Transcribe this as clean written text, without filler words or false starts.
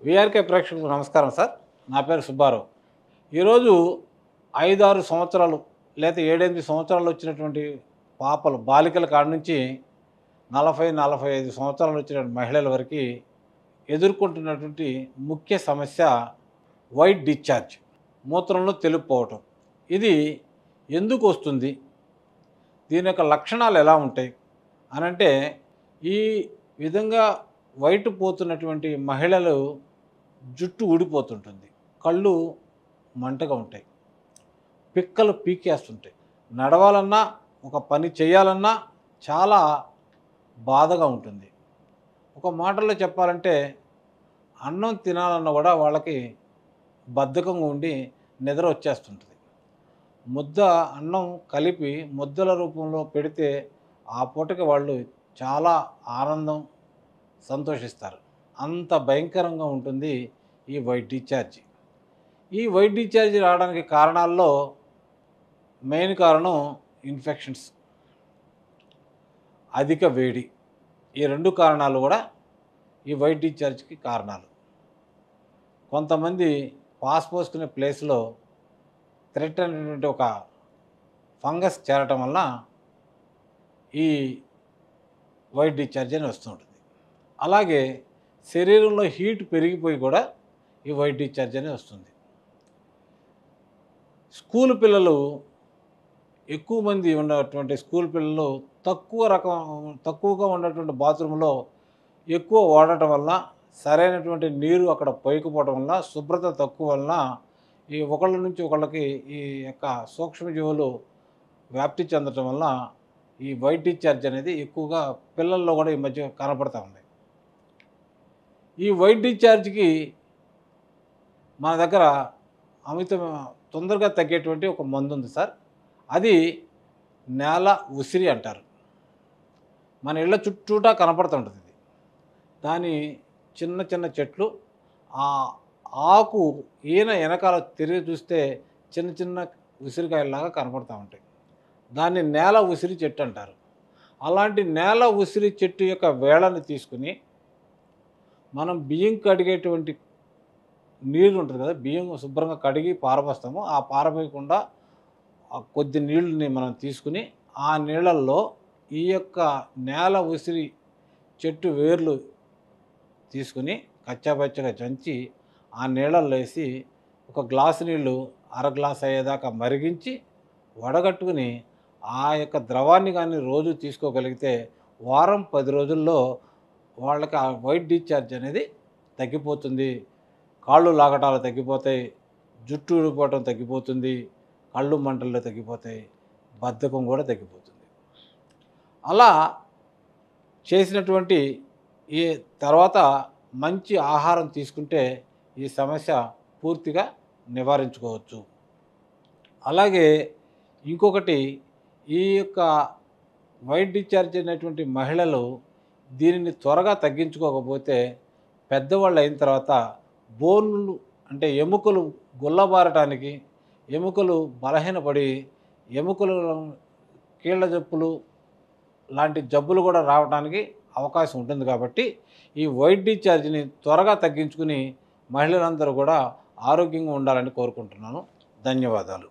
VRK ప్రేక్షకులకు నమస్కారం sir. నా పేరు సుబ్బారావు. ఈరోజు 5-6 సంవత్సరాలు లేదా 7-8 సంవత్సరాలు వచ్చినటువంటి పాపలు బాలికల కాడ నుంచి 40-45 సంవత్సరాలు వచ్చిన మహిళల వరకు ఎదుర్కొంటున్నటువంటి ముఖ్య సమస్య వైట్ డిశ్చార్జ్, మూత్రంలో తెలుపు పోవటం. ఇది ఎందుకు వస్తుంది, దీని యొక్క లక్షణాలు ఎలా ఉంటాయి అనంటే, ఈ విధంగా వైట్ పోతున్నటువంటి మహిళలు జుట్టు ఊడిపోతుంటుంది, కళ్ళు మంటగా ఉంటాయి, పిక్కలు పీకేస్తుంటాయి, నడవాలన్నా ఒక పని చేయాలన్నా చాలా బాధగా ఉంటుంది. ఒక మాటలో చెప్పాలంటే అన్నం తినాలన్నా కూడా వాళ్ళకి బద్ధకంగా ఉండి నిద్ర వచ్చేస్తుంటుంది. ముద్ద అన్నం కలిపి ముద్దల రూపంలో పెడితే ఆ పూటకి వాళ్ళు చాలా ఆనందం, సంతోషిస్తారు. అంత భయంకరంగా ఉంటుంది ఈ వైట్ డిశ్చార్జ్. ఈ వైట్ డిశ్చార్జ్ రావడానికి కారణాల్లో మెయిన్ కారణం ఇన్ఫెక్షన్స్, అధిక వేడి. ఈ రెండు కారణాలు కూడా ఈ వైట్ డిశ్చార్జ్కి కారణాలు. కొంతమంది పాస్ పోసుకునే ప్లేస్లో థ్రెట్ అనేటువంటి ఒక ఫంగస్ చేరటం వల్ల ఈ వైట్ డిశ్చార్జ్ అని వస్తుంటుంది. అలాగే శరీరంలో హీట్ పెరిగిపోయి కూడా ఈ వైట్ డిశ్చార్జ్ అని వస్తుంది. స్కూల్ పిల్లలు, ఎక్కువ మంది ఉన్నటువంటి స్కూల్ పిల్లలు తక్కువగా ఉన్నటువంటి బాత్రూంలో ఎక్కువ వాడటం వల్ల, సరైనటువంటి నీరు అక్కడ పోయకపోవడం వల్ల, శుభ్రత తక్కువ వలన ఈ ఒకళ్ళ నుంచి ఒకళ్ళకి ఈ యొక్క సూక్ష్మజీవులు వ్యాప్తి చెందటం వల్ల ఈ వైట్ డిశ్చార్జ్ అనేది ఎక్కువగా పిల్లల్లో కూడా ఈ మధ్య కనపడతా ఉంది. ఈ వైట్ డిశ్చార్జ్కి మన దగ్గర తొందరగా తగ్గేటువంటి ఒక మందు ఉంది సార్. అది నేల ఉసిరి అంటారు. మన ఇళ్ళ చుట్టూటా కనపడుతుంటుంది ఇది. దాని చిన్న చిన్న చెట్లు, ఆ ఆకు వెనకాల తిరిగి చూస్తే చిన్న చిన్న ఉసిరికాయలాగా కనపడుతూ ఉంటాయి. దాన్ని నేల ఉసిరి చెట్టు అంటారు. అలాంటి నేల ఉసిరి చెట్టు యొక్క వేళ్ళని తీసుకుని మనం బియ్యం కడిగేటువంటి నీళ్ళు ఉంటుంది కదా, బియ్యం శుభ్రంగా కడిగి పారబోస్తాము. ఆ పారబోయకుండా కొద్ది నీళ్ళని మనం తీసుకుని ఆ నీళ్ళల్లో ఈ యొక్క నేల ఉసిరి చెట్టు వేర్లు తీసుకుని కచ్చాపచ్చగా దంచి ఆ నీళ్ళల్లో వేసి ఒక గ్లాసు నీళ్ళు అర గ్లాస్ అయ్యేదాకా మరిగించి వడగట్టుకుని ఆ యొక్క ద్రవాన్ని కానీ రోజు తీసుకోగలిగితే వారం 10 రోజుల్లో వాళ్ళకి ఆ వైట్ డిశ్చార్జ్ అనేది తగ్గిపోతుంది. కాళ్ళు లాగటాలు తగ్గిపోతాయి, జుట్టు ఊడిపోవటం తగ్గిపోతుంది, కళ్ళు మంటల్లో తగ్గిపోతాయి, బద్ధకం కూడా తగ్గిపోతుంది. అలా చేసినటువంటి ఈ తర్వాత మంచి ఆహారం తీసుకుంటే ఈ సమస్య పూర్తిగా నివారించుకోవచ్చు. అలాగే ఇంకొకటి, ఈ యొక్క వైట్ డిశ్చార్జ్ అనేటువంటి మహిళలు దీనిని త్వరగా తగ్గించుకోకపోతే పెద్దవాళ్ళు అయిన తర్వాత బోన్లు అంటే ఎముకలు గుల్లబారటానికి, ఎముకలు బలహీనపడి ఎముకలు కీళ్ళ జబ్బులు లాంటి జబ్బులు కూడా రావడానికి అవకాశం ఉంటుంది. కాబట్టి ఈ వైట్ డిశ్చార్జ్ని త్వరగా తగ్గించుకుని మహిళలందరూ కూడా ఆరోగ్యంగా ఉండాలని కోరుకుంటున్నాను. ధన్యవాదాలు.